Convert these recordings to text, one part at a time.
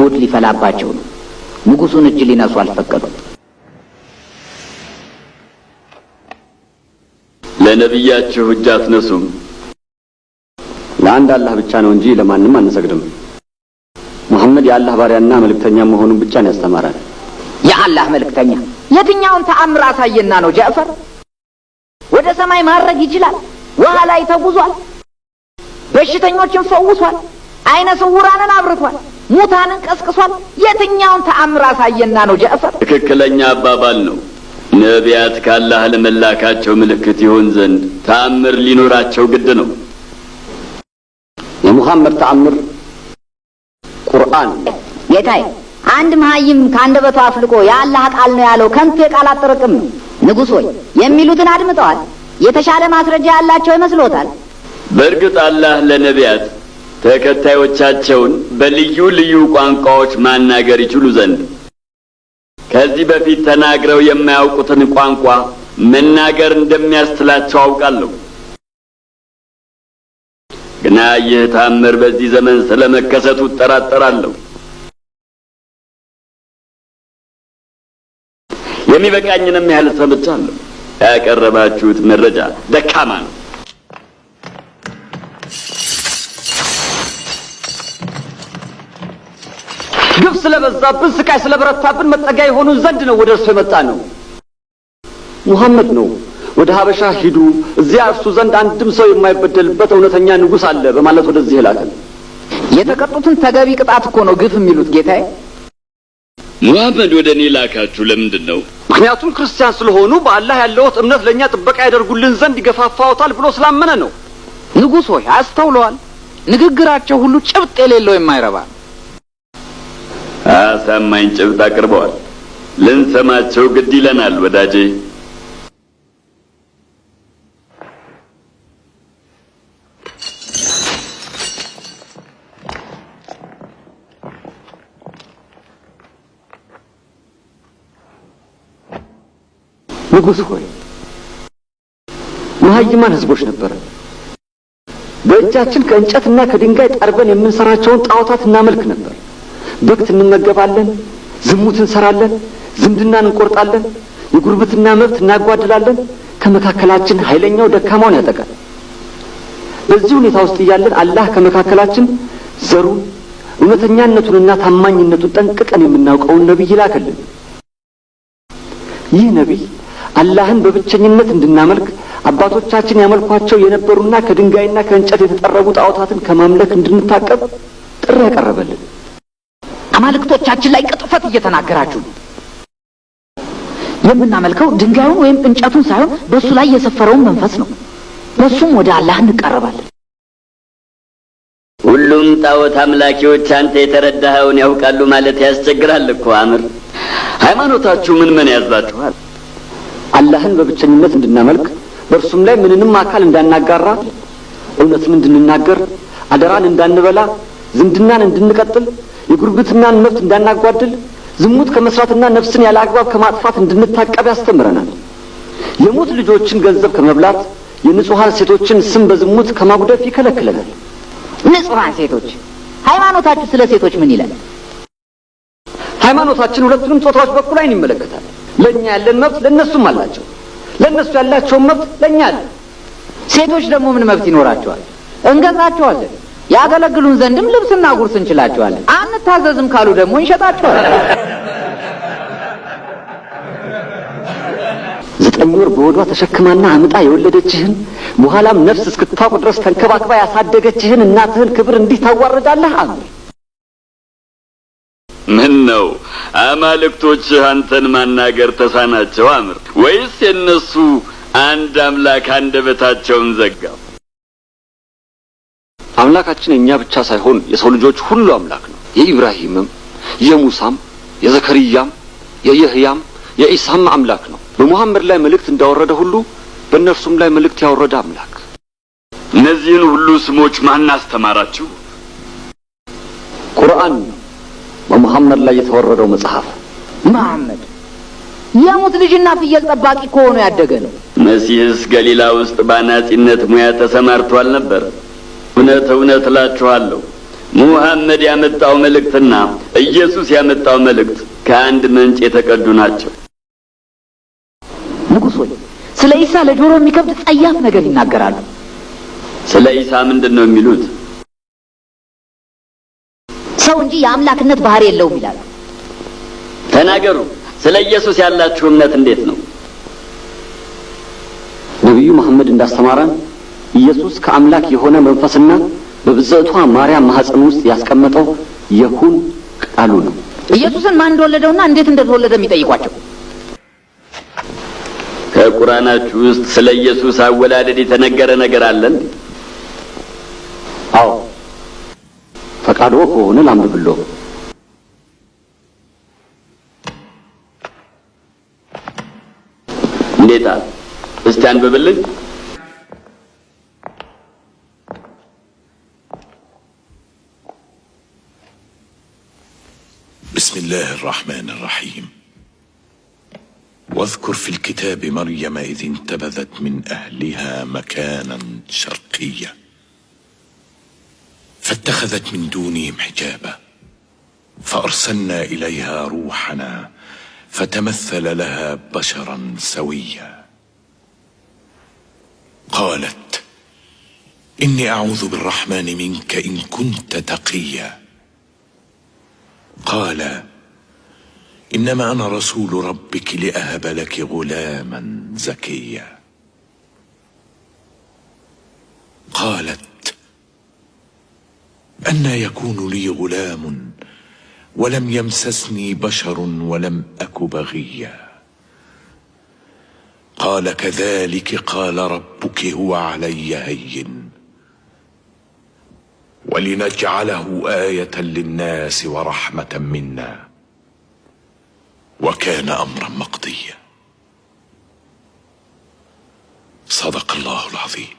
ጉድ ሊፈላባቸው ነው። ንጉሱን እጅ ሊነሱ አልፈቀዱም። ለነብያችሁ እጅ አትነሱም። ለአንድ አላህ ብቻ ነው እንጂ ለማንም አንሰግድም። ሙሐመድ የአላህ ባሪያና መልእክተኛ መሆኑን ብቻ ነው ያስተማረን። የአላህ መልእክተኛ የትኛውን ተአምር አሳየና ነው ጃዕፈር? ወደ ሰማይ ማረግ ይችላል፣ ውሃ ላይ ተጉዟል፣ በሽተኞችን ፈውሷል፣ አይነ ስውራንን አብርቷል፣ ሙታንን ቀስቅሷል። የትኛውን ተአምር አሳየና ነው ጃዕፈር? ትክክለኛ አባባል ነው። ነቢያት ካላህ ለመላካቸው ምልክት ይሆን ዘንድ ተአምር ሊኖራቸው ግድ ነው። የሙሐመድ ተአምር ቁርአን። ጌታዬ አንድ መሀይም ከአንደበቱ አፍልቆ የአላህ ቃል ነው ያለው ከንቱ የቃላት ጥርቅም ነው። ንጉሥ ሆይ የሚሉትን አድምጠዋል። የተሻለ ማስረጃ ያላቸው ይመስሎታል? በእርግጥ አላህ ለነቢያት ተከታዮቻቸውን በልዩ ልዩ ቋንቋዎች ማናገር ይችሉ ዘንድ ከዚህ በፊት ተናግረው የማያውቁትን ቋንቋ መናገር እንደሚያስችላቸው አውቃለሁ። ግና ይህ ተአምር በዚህ ዘመን ስለመከሰቱ እጠራጠራለሁ። የሚበቃኝንም ያህል ሰምቻለሁ። ያቀረባችሁት መረጃ ደካማ ነው። ግፍ ስለበዛብን፣ ስቃይ ስለበረታብን መጠጊያ የሆኑን ዘንድ ነው ወደ እርሱ የመጣ ነው። ሙሐመድ ነው ወደ ሀበሻ ሂዱ፣ እዚያ እርሱ ዘንድ አንድም ሰው የማይበደልበት እውነተኛ ንጉሥ አለ በማለት ወደዚህ ላከን። የተቀጡትን ተገቢ ቅጣት እኮ ነው ግፍ የሚሉት ጌታዬ። ሙሐመድ ወደ እኔ ላካችሁ ለምንድን ነው? ምክንያቱም ክርስቲያን ስለሆኑ በአላህ ያለዎት እምነት ለእኛ ጥበቃ ያደርጉልን ዘንድ ይገፋፋዎታል ብሎ ስላመነ ነው። ንጉሥ ሆይ አስተውለዋል። ንግግራቸው ሁሉ ጭብጥ የሌለው የማይረባ። አሳማኝ ጭብጥ አቅርበዋል። ልንሰማቸው ግድ ይለናል ወዳጄ። ንጉሥ ሆይ መሀይማን ህዝቦች ነበር። በእጃችን ከእንጨትና ከድንጋይ ጠርበን የምንሰራቸውን ጣዖታት እናመልክ ነበር። በክት እንመገባለን፣ ዝሙት እንሰራለን፣ ዝምድናን እንቆርጣለን፣ የጉርብትና መብት እናጓድላለን። ከመካከላችን ኃይለኛው ደካማውን ያጠቃል። በዚህ ሁኔታ ውስጥ እያለን አላህ ከመካከላችን ዘሩን እውነተኛነቱንና ታማኝነቱን ጠንቅቀን የምናውቀውን ነቢይ ላከልን። ይህ ነቢይ አላህን በብቸኝነት እንድናመልክ አባቶቻችን ያመልኳቸው የነበሩና ከድንጋይና ከእንጨት የተጠረቡ ጣዖታትን ከማምለክ እንድንታቀብ ጥሪ ያቀረበልን። አማልክቶቻችን ላይ ቅጥፈት እየተናገራችሁ ነው። የምናመልከው ድንጋዩን ወይም እንጨቱን ሳይሆን በሱ ላይ የሰፈረውን መንፈስ ነው። በሱም ወደ አላህ እንቀርባለን። ሁሉም ጣዖት አምላኪዎች አንተ የተረዳኸውን ያውቃሉ ማለት ያስቸግራል እኮ አምር። ሃይማኖታችሁ ምን ያዛችኋል? አላህን በብቸኝነት እንድናመልክ፣ በእርሱም ላይ ምንንም አካል እንዳናጋራ፣ እውነትን እንድንናገር፣ አደራን እንዳንበላ፣ ዝምድናን እንድንቀጥል፣ የጉርብትናን መብት እንዳናጓድል፣ ዝሙት ከመስራትና ነፍስን ያለ አግባብ ከማጥፋት እንድንታቀብ ያስተምረናል። የሙት ልጆችን ገንዘብ ከመብላት፣ የንጹሃን ሴቶችን ስም በዝሙት ከማጉደፍ ይከለክለናል። ንጹሃን ሴቶች፣ ሃይማኖታችሁ ስለ ሴቶች ምን ይላል? ሃይማኖታችን ሁለቱንም ጾታዎች በኩል አይን ይመለከታል። ለኛ ያለን መብት ለነሱም አላቸው፣ ለነሱ ያላቸው መብት ለኛ አለ። ሴቶች ደግሞ ምን መብት ይኖራቸዋል? እንገዛቸዋለን፣ ያገለግሉን ዘንድም ልብስና ጉርስ እንችላቸዋለን። አንታዘዝም ካሉ ደግሞ እንሸጣቸዋለን። 9 ወር በሆዷ ተሸክማና አምጣ የወለደችህን በኋላም ነፍስ እስክታውቅ ድረስ ተንከባክባ ያሳደገችህን እናትህን ክብር እንዲህ ታዋርዳለህ? አምር ምን ነው አማልክቶች አንተን ማናገር ተሳናቸው አምር? ወይስ የነሱ አንድ አምላክ አንደበታቸውን ዘጋው? አምላካችን እኛ ብቻ ሳይሆን የሰው ልጆች ሁሉ አምላክ ነው። የኢብራሂምም፣ የሙሳም፣ የዘከርያም፣ የየህያም፣ የኢሳም አምላክ ነው። በሙሐመድ ላይ መልእክት እንዳወረደ ሁሉ በእነርሱም ላይ መልእክት ያወረደ አምላክ። እነዚህን ሁሉ ስሞች ማን አስተማራችሁ? ቁርአን ነው፣ በሙሐመድ ላይ የተወረደው መጽሐፍ። መሐመድ የሙት ልጅና ፍየል ጠባቂ ከሆነ ያደገ ነው። መሲህስ ገሊላ ውስጥ በአናጺነት ሙያ ተሰማርቷል ነበር። እውነት እላችኋለሁ ሙሐመድ ያመጣው መልእክትና ኢየሱስ ያመጣው መልእክት ከአንድ ምንጭ የተቀዱ ናቸው። ንጉሥ ሆይ ስለ ኢሳ ለጆሮ የሚከብድ ጸያፍ ነገር ይናገራሉ። ስለ ኢሳ ምንድነው የሚሉት? ሰው እንጂ የአምላክነት ባህሪ የለውም ይላሉ። ተናገሩ። ስለ ኢየሱስ ያላችሁ እምነት እንዴት ነው? ነብዩ መሐመድ እንዳስተማረን ኢየሱስ ከአምላክ የሆነ መንፈስና በብጽዕቷ ማርያም ማህፀን ውስጥ ያስቀመጠው የሁን ቃሉ ነው። ኢየሱስን ማን እንደወለደውና እንዴት እንደተወለደ የሚጠይቋቸው። ከቁርአናችሁ ውስጥ ስለ ኢየሱስ አወላለድ የተነገረ ነገር አለ እንዴ? አዎ፣ ፈቃዶ ከሆነ ላንብብሎ። እንዴታ እስቲ አንብብልኝ። بسم الله الرحمن الرحيم واذكر في الكتاب مريم إذ انتبذت من أهلها مكانا شرقيا فاتخذت من دونهم حجابا فأرسلنا إليها روحنا فتمثل لها بشرا سويا قالت إني أعوذ بالرحمن منك إن كنت تقيا قال إنما أنا رسول ربك لأهب لك غلاما زكيا قالت أنى يكون لي غلام ولم يمسسني بشر ولم أك بغيا قال كذلك قال ربك هو علي هين ولنجعله آية للناس ورحمة منا وكان أمرا مقضيا صدق الله العظيم.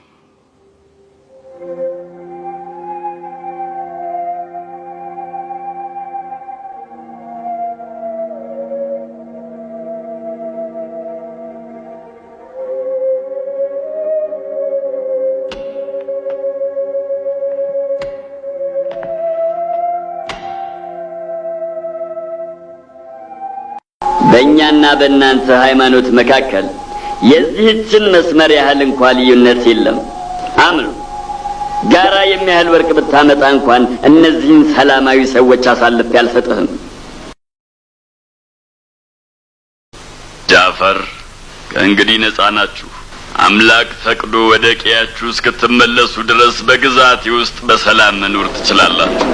በእኛና በእናንተ ሃይማኖት መካከል የዚህችን መስመር ያህል እንኳን ልዩነት የለም። አምኑ። ጋራ የሚያህል ወርቅ ብታመጣ እንኳን እነዚህን ሰላማዊ ሰዎች አሳልፌ አልሰጥህም። ጃፈር፣ ከእንግዲህ ነጻ ናችሁ። አምላክ ፈቅዶ ወደ ቀያችሁ እስክትመለሱ ድረስ በግዛቴ ውስጥ በሰላም መኖር ትችላላችሁ።